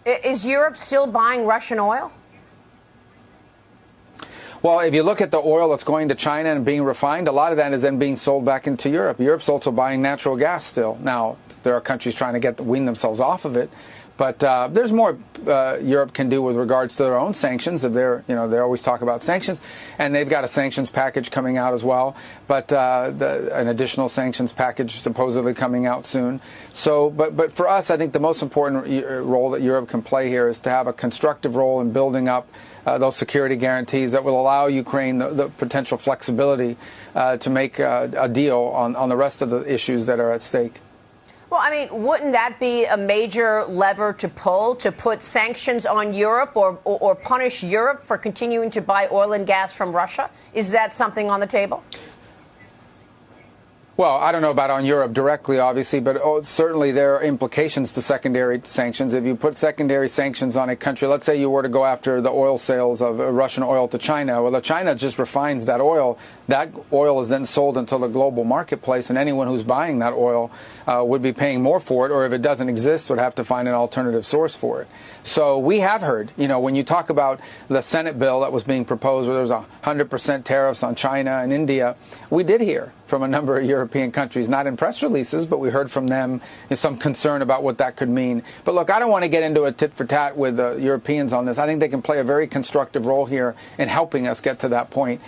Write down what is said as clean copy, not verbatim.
Is Europe still buying Russian oil? Well, if you look at the oil that's going to China and being refined, a lot of that is then being sold back into Europe. Europe's also buying natural gas still. Now, there are countries trying to wean themselves off of it. But there's more Europe can do with regards to their own sanctions. If they always talk about sanctions, and they've got a sanctions package coming out as well. But an additional sanctions package supposedly coming out soon. So, but for us, I think the most important role that Europe can play here is to have a constructive role in building up those security guarantees that will allow Ukraine the potential flexibility to make a deal on the rest of the issues that are at stake. Well, I mean, wouldn't that be a major lever to pull, to put sanctions on Europe or punish Europe for continuing to buy oil and gas from Russia? Is that something on the table? Well, I don't know about on Europe directly, obviously, but certainly there are implications to secondary sanctions. If you put secondary sanctions on a country, let's say you were to go after the oil sales of Russian oil to China. Well, if China just refines that oil is then sold into the global marketplace, and anyone who's buying that oil would be paying more for it, or if it doesn't exist, would have to find an alternative source for it. So we have heard, when you talk about the Senate bill that was being proposed where there's 100% tariffs on China and India, we did hear from a number of European countries, not in press releases, but we heard from them some concern about what that could mean. But look, I don't want to get into a tit for tat with the Europeans on this. I think they can play a very constructive role here in helping us get to that point.